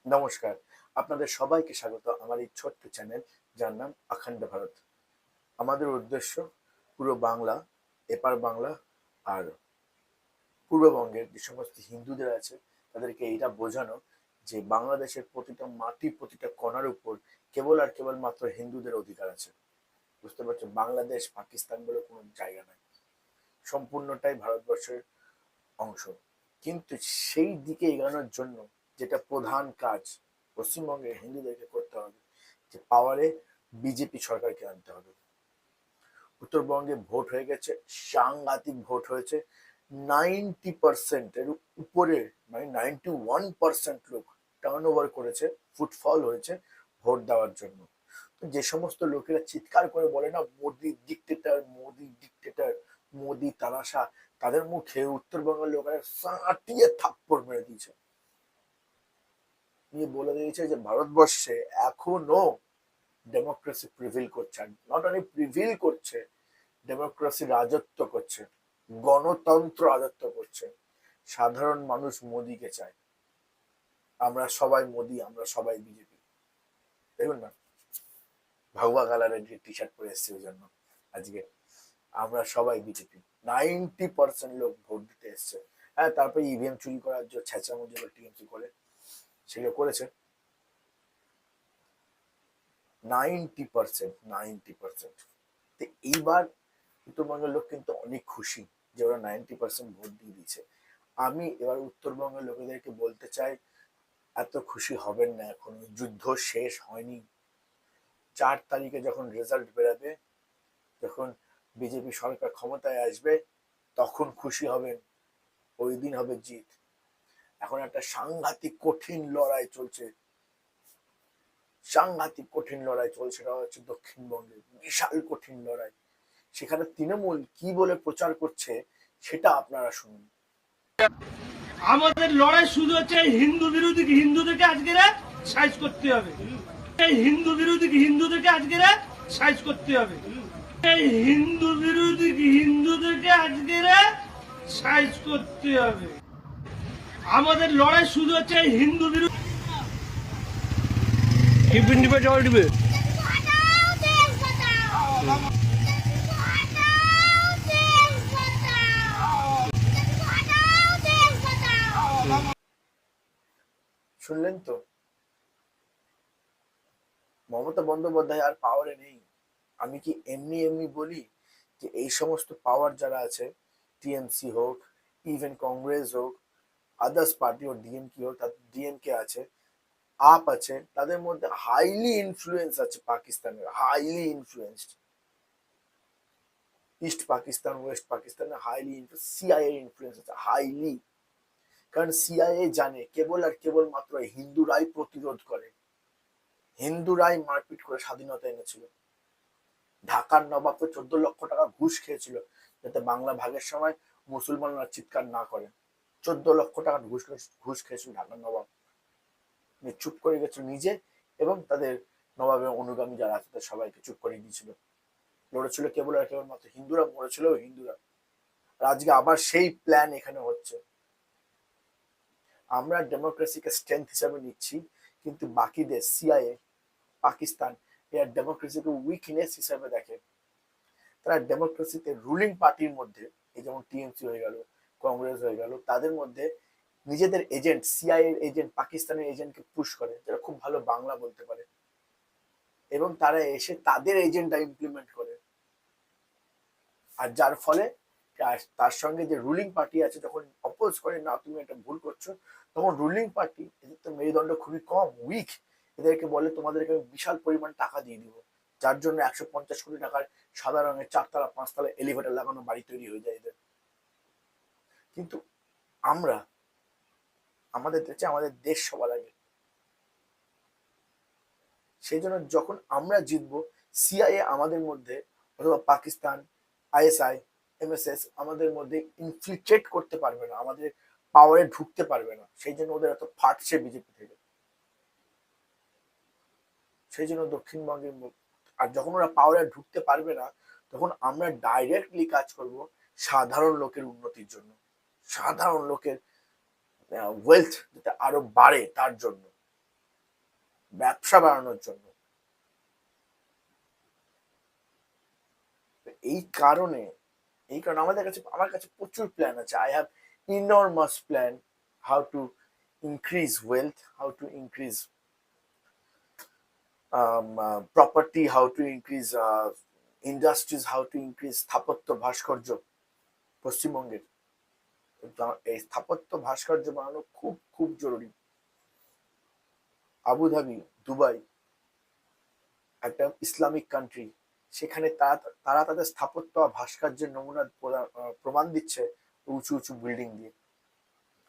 নমস্কার, আপনাদের সবাইকে স্বাগত আমার এই ছোট্ট চ্যানেল, যার নাম অখণ্ড ভারত। আমাদের উদ্দেশ্য পুরো বাংলা, এপার বাংলা আর পূর্ববঙ্গের যে সমস্ত হিন্দুদের আছে তাদেরকে এইটা বোঝানো যে বাংলাদেশের প্রতিটা মাটি, প্রতিটা কণার উপর কেবল আর কেবল মাত্র হিন্দুদের অধিকার আছে। বুঝতে পারছো, বাংলাদেশ পাকিস্তান বলে কোনো জায়গা নাই, সম্পূর্ণটাই ভারতবর্ষের অংশ। কিন্তু সেই দিকে এগোনোর জন্য যেটা প্রধান কাজ পশ্চিমবঙ্গের হিন্দুদেরকে করতে হবে, যে পাওয়ারে বিজেপি সরকারকে আনতে হবে। উত্তরবঙ্গে ভোট হয়ে গেছে, সাংঘাতিক ভোট হয়েছে। 90% এর উপরে, মানে 91% লোক টার্ন ওভার করেছে, ফুটফল হয়েছে ভোট দেওয়ার জন্য। তো যে সমস্ত লোকেরা চিৎকার করে বলে না মোদি ডিক্টেটর, মোদি ডিক্টেটর, মোদি তামাশা, তাদের মুখে উত্তরবঙ্গের লোকেরা সাঁটিয়ে থাপ্পড় মেরে দিয়েছে, নিয়ে বলে দিয়েছে যে ভারতবর্ষে এখনো ডেমোক্রেসি প্রিভিল করছে। নট অনলি প্রিভিল করছে, ডেমোক্রেসি রাজত্ব করছে, গণতন্ত্র রাজত্ব করছে। সাধারণ মানুষ মোদিকে চায়। আমরা সবাই মোদি, আমরা সবাই বিজেপি। দেখুন না, ভাগবা কালারের যে টি শার্ট পরে এসছে ওই জন্য আজকে আমরা সবাই বিজেপি। 90% লোক ভোট দিতে এসছে। হ্যাঁ, তারপরে ইভিএম চুরি করার যে ছেঁচামো যেগুলো টিএমসি করে সেগুলো করেছে। 90%। তো এইবার উত্তরবঙ্গের লোক কিন্তু অনেক খুশি যে ওরা 90% ভোট দিয়ে দিয়েছে। আমি এবার উত্তরবঙ্গের লোকেদেরকে বলতে চাই, এত খুশি হবেন না, এখন যুদ্ধ শেষ হয়নি। 4 তারিখে যখন রেজাল্ট বেরাবে, যখন বিজেপি সরকার ক্ষমতায় আসবে, তখন খুশি হবেন, ওই দিন হবে জিত। এখন একটা সাংঘাতিক কঠিন লড়াই চলছে, সাংঘাতিক কঠিন লড়াই চলছে, সেটা হচ্ছে দক্ষিণবঙ্গে বিশাল কঠিন লড়াই। সেখানে তৃণমূল কি বলে প্রচার করছে সেটা আপনারা শুনুন। আমাদের লড়াই শুরু হচ্ছে হিন্দু বিরোধী হিন্দুদেরকে আজকে সাইজ করতে হবে। এই হিন্দু বিরোধী হিন্দুদেরকে আজকে সাইজ করতে হবে। এই হিন্দু বিরোধী হিন্দুদেরকে আজকে সাইজ করতে হবে। আমাদের লড়াই শুরু হচ্ছে হিন্দু বিরোধী। টিফিন দিবে, জল দিবে। শুনলেন তো, মমতা বন্দ্যোপাধ্যায় আর পাওয়ারে নেই। আমি কি এমনি এমনি বলি যে এই সমস্ত পাওয়ার যারা আছে, টিএমসি হোক, ইভেন কংগ্রেস হোক, আদার্স পার্টি ও ডিএমকে হোক, ডিএমকে আছে, আপ আছে, তাদের মধ্যে হাইলি ইনফ্লুয়েন্স আছে পাকিস্তানের, highly influenced. East Pakistan, West পাকিস্তানের হাইলি সিআইএ ইনফ্লুয়েন্স আছে, হাইলি। কারণ সিআইএ জানে কেবল আর কেবল মাত্র হিন্দুরাই প্রতিরোধ করে, হিন্দুরাই মারপিট করে স্বাধীনতা এনেছিল। ঢাকার নবাব তো 14 লক্ষ টাকা ঘুষ খেয়েছিল যাতে বাংলা ভাগের সময় মুসলমানরা চিৎকার না করে। 14 লক্ষ টাকা ঘুষ খেয়েছিল ঢাকার নবাব। চুপ করে গেছিল নিজে, এবং তাদের নবাবের অনুগামী যারা আছে তাদের সবাইকে চুপ করে দিয়েছিল। লড়েছিল কেবল আর কেবল মাত্র হিন্দুরা, মরেছিল হিন্দুরা। আর আজকে আবার সেই প্ল্যান এখানে হচ্ছে। আমরা ডেমোক্রেসিকে স্ট্রেংথ হিসাবে নিচ্ছি, কিন্তু বাকি দেশ সিআইএ, পাকিস্তান, এরা ডেমোক্রেসিকে উইকনেস হিসাবে দেখে। তারা ডেমোক্রেসিতে রুলিং পার্টির মধ্যে, এই যেমন টিএমসি হয়ে গেল, কংগ্রেস হয়ে গেল, তাদের মধ্যে নিজেদের এজেন্ট, সিআইএর এজেন্ট, পাকিস্তানের এজেন্টকে পুশ করে, যারা খুব ভালো বাংলা বলতে পারে, এবং তারা এসে তাদের এজেন্ডা ইমপ্লিমেন্ট করে। আর যার ফলে তার সঙ্গে যে রুলিং পার্টি আছে যখন অপোজ করে, না তুমি এটা ভুল করছো, তখন রুলিং পার্টি, এদের তো মেরুদণ্ড খুবই কম, উইক, এদেরকে বলে তোমাদেরকে আমি বিশাল পরিমাণ টাকা দিয়ে দিব, যার জন্য 150 কোটি টাকার সাদা রঙের 4 তলা 5 তলা এলিভেটর লাগানো বাড়ি তৈরি হয়ে যায় এদের। কিন্তু আমরা, আমাদের দেশে আমাদের দেশ সবার আগে। সেই জন্য যখন আমরা জিতবো, সিআইএ আমাদের মধ্যে অথবা পাকিস্তান, আইএসআই, এমএসএস আমাদের মধ্যে ইনফিলট্রেট করতে পারবে না, আমাদের পাওয়ারে ঢুকতে পারবে না। সেই জন্য ওদের এত ফাটছে বিজেপি থেকে। সেই জন্য দক্ষিণবঙ্গের, আর যখন ওরা পাওয়ারে ঢুকতে পারবে না, তখন আমরা ডাইরেক্টলি কাজ করব সাধারণ লোকের উন্নতির জন্য, সাধারণ লোকের ওয়েলথ যাতে আরো বাড়ে তার জন্য। ব্যবসা বাড়ানোর জন্য। এই কারণে আমার কাছে প্রচুর প্ল্যান আছে। I have enormous plan how to increase wealth, how to increase property, how to increase industries, how to increase স্থাপত্য ভাস্কর্য পশ্চিমবঙ্গের। এই স্থাপত্য ভাস্কর্য বানানো খুব খুব জরুরি। আবুধাবি, দুবাই একটা ইসলামিক কান্ট্রি, সেখানে তারা তাদের স্থাপত্য আর ভাস্কর্যের নমুনা প্রমাণ দিচ্ছে উঁচু উঁচু বিল্ডিং দিয়ে।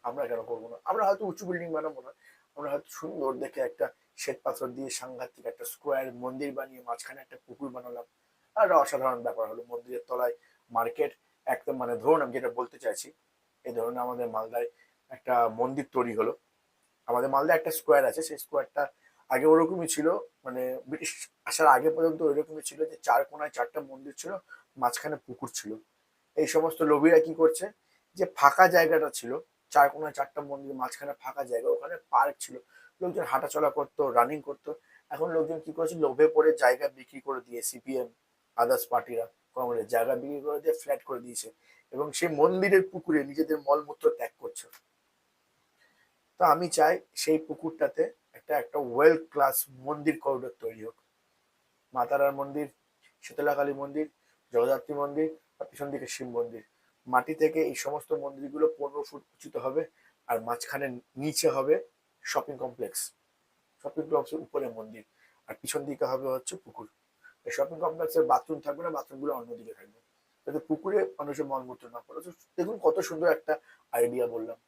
আমরা কেন করবো না? আমরা হয়তো উঁচু বিল্ডিং বানাবো না, আমরা হয়তো সুন্দর দেখে একটা শ্বেত পাথর দিয়ে সাংঘাতিক একটা স্কোয়ার মন্দির বানিয়ে মাঝখানে একটা পুকুর বানালাম, আর অসাধারণ ব্যাপার হলো। মন্দিরের তলায় মার্কেট, একদম মানে ধরুন আমি যেটা বলতে চাইছি, এই ধরুন আমাদের মালদায় একটা মন্দির তৈরি হলো। আমাদের মালদায় একটা স্কোয়ার আছে, সেই স্কোয়ারটা আগে ওরকমই ছিল, মানে ব্রিটিশ আসার আগে পর্যন্ত ওইরকমই ছিল, যে চার কোনায় চারটা মন্দির ছিল, মাঝখানে পুকুর ছিল। এই সমস্ত লোভীরা কি করছে, যে ফাঁকা জায়গাটা ছিল, চার কোনায় চারটা মন্দির মাঝখানে ফাঁকা জায়গা, ওখানে পার্ক ছিল, লোকজন হাঁটাচলা করতো, রানিং করতো। এখন লোকজন কি করছে, লোভে পড়ে জায়গা বিক্রি করে দিয়ে, সিপিএম আদার্স পার্টিরা, কংগ্রেস জায়গা বিক্রি করে দিয়ে ফ্ল্যাট করে দিয়েছে, এবং সেই মন্দিরের পুকুরে নিজেদের মলমূত্র ত্যাগ করছে। তো আমি চাই সেই পুকুরটাতে একটা একটা ওয়েল ক্লাস মন্দির করিডোর তৈরি হোক। মা তারার মন্দির, শীতলা কালী মন্দির, জগদ্ধাত্রী মন্দির, আর পিছন দিকে শিব মন্দির। মাটি থেকে এই সমস্ত মন্দিরগুলো 15 ফুট উঁচুতে হবে, আর মাঝখানে নিচে হবে শপিং কমপ্লেক্স, শপিং কমপ্লেক্সের উপরে মন্দির, আর পিছন দিকে হবে হচ্ছে পুকুর। এই শপিং কমপ্লেক্সের বাথরুম থাকবে না, বাথরুমগুলো অন্যদিকে থাকবে, যাতে পুকুরে মানুষের মলমূত্র না পড়ে। তো দেখুন কত সুন্দর একটা আইডিয়া বললাম।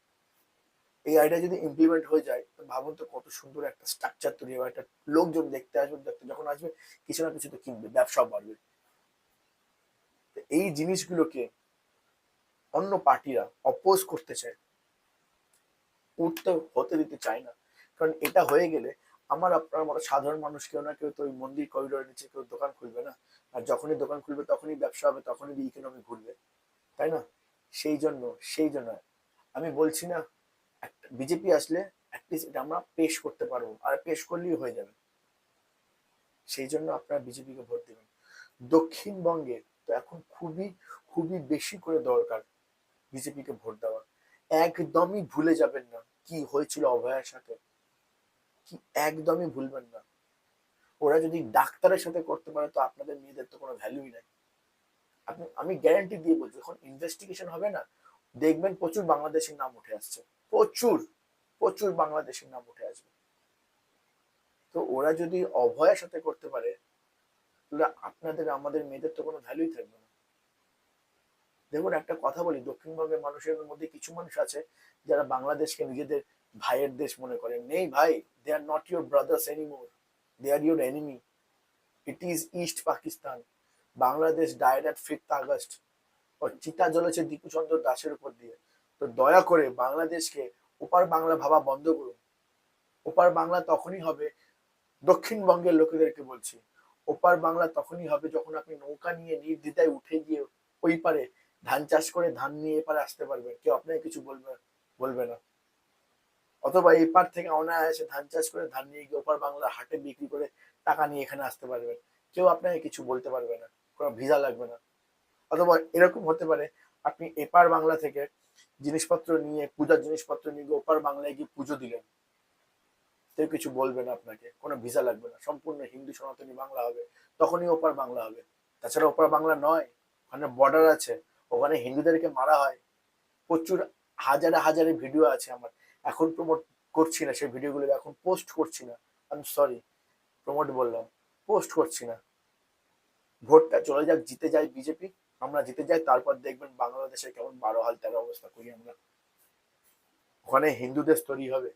এই আইডিয়া যদি ইমপ্লিমেন্ট হয়ে যায়, তো ভাবুন তো কত সুন্দর একটা স্ট্রাকচার তৈরি হবে, একটা লোকজন দেখতে আসবে, দেখতে যখন আসবে কিছু না কিছু তো কিনবে, ব্যবসা বাড়বে। তো এই জিনিসগুলোকে অন্য পার্টিরা অপোজ করতে চায়, উঠতে হতে দিতে চায় না। কারণ এটা হয়ে গেলে আমার আপনার মতো সাধারণ মানুষ কেউ না কেউ তো ওই মন্দির করিডোরের নিচে কেউ দোকান খুলবে না, আর যখনই দোকান খুলবে তখনই ব্যবসা হবে, তখনই ইকোনমি ঘুরবে, তাই না? সেই জন্য আমি বলছি না, একটা বিজেপি আসলে অ্যাটলিস্ট এটা আমরা পেশ করতে পারবো, আর পেশ করলেই হয়ে যাবে। সেই জন্য আপনারা বিজেপিকে ভোট দেবেন। দক্ষিণবঙ্গে তো এখন খুবই খুবই বেশি করে দরকার বিজেপিকে ভোট দেওয়া। একদমই ভুলে যাবেন না কি হয়েছিল অভয়ার সাথে, কি একদমই ভুলবেন না। ওরা যদি ডাক্তারের সাথে করতে পারে, তো আপনাদের মেয়েদের তো কোনো ভ্যালুই নাই। আমি গ্যারান্টি দিয়ে বলছি, যখন ইনভেস্টিগেশন হবে না, দেখবেন প্রচুর বাংলাদেশের নাম উঠে আসছে, প্রচুর প্রচুর বাংলাদেশের নাম উঠে আসবে। তো ওরা যদি অভয়ার সাথে করতে পারে, তাহলে আপনাদের আমাদের মেয়েদের তো কোনো ভ্যালুই থাকবে না। দেখুন একটা কথা বলি, দক্ষিণবঙ্গের মানুষের মধ্যে কিছু মানুষ আছে যারা বাংলাদেশকে নিজেদের ভাইয়ের দেশ মনে করে। নেই ভাই, they are not your brothers anymore, they are your enemy. It is East Pakistan. Bangladesh died at 5th August, ও চিতা জ্বলেছে দীপুচন্দ্র দাসের উপর দিয়ে। তো দয়া করে বাংলাদেশকে ওপার বাংলা ভাবা বন্ধ করুন। ওপার বাংলা তখনই হবে, দক্ষিণবঙ্গের লোকেদেরকে বলছি, ওপার বাংলা তখনই হবে যখন আপনি নৌকা নিয়ে নির্দ্বিধায় উঠে গিয়ে ওই পারে ধান চাষ করে ধান নিয়ে এপারে আসতে পারবেন, কেউ আপনাকে কিছু বলবে না। অথবা এই পার থেকে অনায়াসে ধান চাষ করে ধান নিয়ে গিয়ে ওপার বাংলা হাটে বিক্রি করে টাকা নিয়ে এখানে আসতে পারবেন, কেউ আপনাকে কিছু বলতে পারবে না, কোনো ভিসা লাগবে না। অথবা এরকম হতে পারে, আপনি এপার বাংলা থেকে জিনিসপত্র নিয়ে, পূজার জিনিসপত্র নিয়ে গিয়ে ওপার বাংলায় গিয়ে পুজো দিলেন, কেউ কিছু বলবে না আপনাকে, কোনো ভিসা লাগবে না, সম্পূর্ণ হিন্দু সনাতনী বাংলা হবে, তখনই ওপার বাংলা হবে। তাছাড়া ওপার বাংলা নয়, ওখানে বর্ডার আছে, ওখানে হিন্দুদেরকে মারা হয় প্রচুর, হাজারে হাজারে ভিডিও আছে আমার। এখন প্রমোট করছি না সেই ভিডিওগুলো, এখন পোস্ট করছি না, আমি সরি, প্রমোট বললাম, পোস্ট করছি না। ভোটটা চলে যাক, জিতে যায় বিজেপি, আমরা জিতে যাই, তারপর দেখবেন বাংলাদেশে কেমন 12 হাল 13 অবস্থা করি আমরা। ওখানে হিন্দু দেশ তৈরি হবে,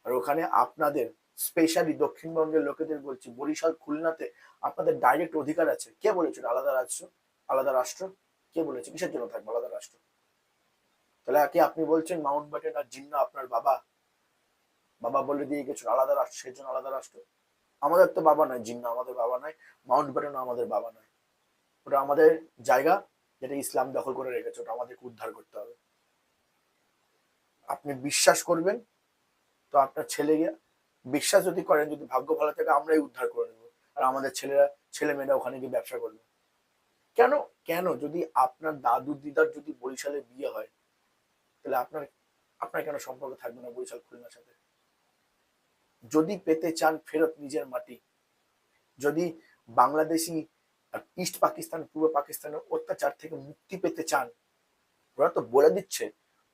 আর ওখানে আপনাদের স্পেশালি দক্ষিণবঙ্গের লোকেদের বলছি, বরিশাল খুলনাতে আপনাদের ডাইরেক্ট অধিকার আছে। কে বলেছিল আলাদা রাষ্ট্র? আলাদা রাষ্ট্র কে বলেছে? কিসের জন্য থাকবে আলাদা রাষ্ট্র? তাহলে কি আপনি বলছেন মাউন্ট ব্যাটেন আর জিন্না আপনার বাবা বাবা বলে দিয়ে গেছিল আলাদা রাষ্ট্র, সেই জন্য আলাদা রাষ্ট্র? আমাদের তো বাবা নয় জিন্না, আমাদের বাবা নয়, মাউন্ট ব্যাটেন আমাদের বাবা নয়। ওটা আমাদের জায়গা, যেটা ইসলাম দখল করে রেখেছে, ওটা আমাদেরকে উদ্ধার করতে হবে। আপনি বিশ্বাস করবেন তো আপনার ছেলে গিয়ে বিশ্বাস যদি করেন, যদি ভাগ্য ভালো থাকে আমরাই উদ্ধার করে নেবো, আর আমাদের ছেলেমেয়েরা ওখানে গিয়ে ব্যবসা করবে। কেন? কেন যদি আপনার দাদু দিদার যদি বরিশালে বিয়ে হয়, তাহলে আপনার আপনার কেন সম্পর্ক থাকবে না বরিশাল খুলনার সাথে? যদি পেতে চান ফেরত নিজের মাটি, যদি বাংলাদেশি ইস্ট পাকিস্তান পূর্ব পাকিস্তানের অত্যাচার থেকে মুক্তি পেতে চান, ওরা তো বলে দিচ্ছে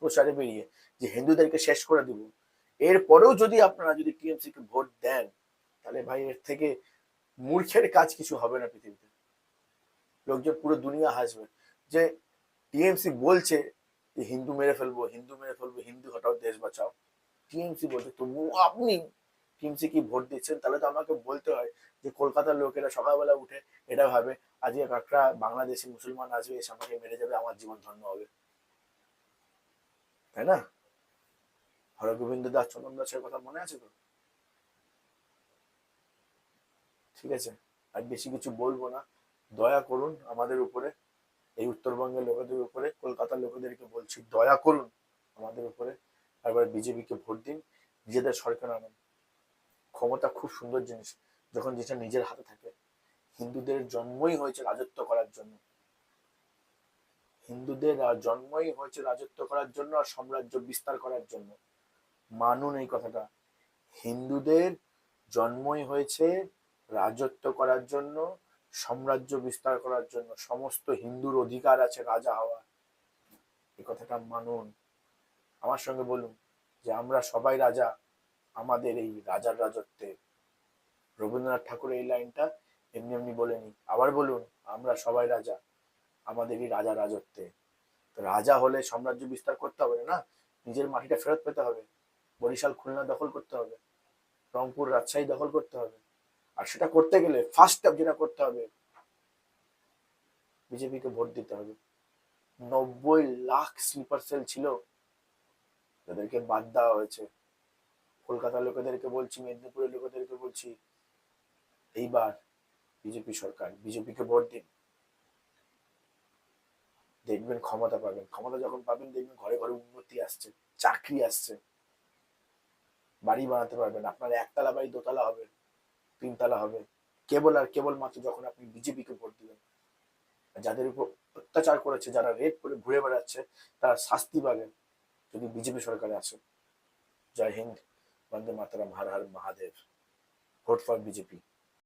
প্রচারে বেরিয়ে যে হিন্দুদেরকে শেষ করে দিব, এরপরেও যদি আপনারা যদি টিএমসি কে ভোট দেন, তাহলে ভাই এর থেকে মূর্খের কাজ কিছু হবে না পৃথিবীতে। লোকজন পুরো দুনিয়া হাসবে যে টিএমসি বলছে যে হিন্দু মেরে ফেলবো, হিন্দু মেরে ফেলবো, হিন্দু হটাও দেশ বাঁচাও। টিএমসি বলছে, তবু আপনি টিএমসি কি ভোট দিচ্ছেন? তাহলে তো আমাকে বলতে হয় যে কলকাতার লোকেরা সকালবেলা উঠে এটা ভাবে আজকে একটা বাংলাদেশি মুসলমান আসবে, এসে আমাকে মেরে যাবে, আমার জীবন ধন্য হবে, তাই না? হরগোবিন্দ দাস চন্দন দাসের কথা মনে আছে তো? ঠিক আছে, আর বেশি কিছু বলবো না। দয়া করুন আমাদের উপরে, এই উত্তরবঙ্গের লোকেদের উপরে, কলকাতার লোকেদেরকে বলছি দয়া করুন আমাদের উপরে, একবার বিজেপিকে ভোট দিন, নিজেদের সরকার আনুন। ক্ষমতা খুব সুন্দর জিনিস যখন যেটা নিজের হাতে থাকে। হিন্দুদের জন্মই হয়েছে রাজত্ব করার জন্য, হিন্দুদের জন্মই হয়েছে রাজত্ব করার জন্য আর সাম্রাজ্য বিস্তার করার জন্য। মানুন এই কথাটা, হিন্দুদের জন্মই হয়েছে রাজত্ব করার জন্য, সাম্রাজ্য বিস্তার করার জন্য। সমস্ত হিন্দুর অধিকার আছে রাজা হওয়া, এই কথাটা মানুন। আমার সঙ্গে বলুন যে আমরা সবাই রাজা, আমাদের এই রাজার রাজত্বে। রবীন্দ্রনাথ ঠাকুর এই লাইনটা এমনি এমনি বলেনি, আবার বলুন, আমরা সবাই রাজা, আমাদের এই রাজা রাজত্বে। তো রাজা হলে সাম্রাজ্য বিস্তার করতে হবে না, নিজের মাটিটা ফেরত পেতে হবে, বরিশাল খুলনা দখল করতে হবে, রংপুর রাজশাহী দখল করতে হবে। আর সেটা করতে গেলে ফার্স্ট স্টেপ যেটা করতে হবে, বিজেপিকে ভোট দিতে হবে। 90 লাখ স্লিপার সেল ছিল, তাদেরকে বাদ দেওয়া হয়েছে। কলকাতার লোকেদেরকে বলছি, মেদিনীপুরের লোকেদেরকে বলছি, এইবার বিজেপি সরকার, বিজেপিকে ভোট দিন, দেখবেন ক্ষমতা পাবেন। ক্ষমতা যখন পাবেন দেখবেন ঘরে ঘরে উন্নতি আসছে, চাকরি আসছে, বাড়ি বানাতে পারবেন, আপনার একতলা বাড়ি দোতলা হবে, তিনতলা হবে, কেবল আর কেবল মাত্র যখন আপনি বিজেপিকে ভোট দিবেন। যাদের উপর অত্যাচার করেছে, যারা রেপ করে ঘুরে বেড়াচ্ছে, তারা শাস্তি পাবেন যদি বিজেপি সরকারে আসে। জয় হিন্দ, বন্দে মাতরম, Har Har Mahadev, vote for BJP.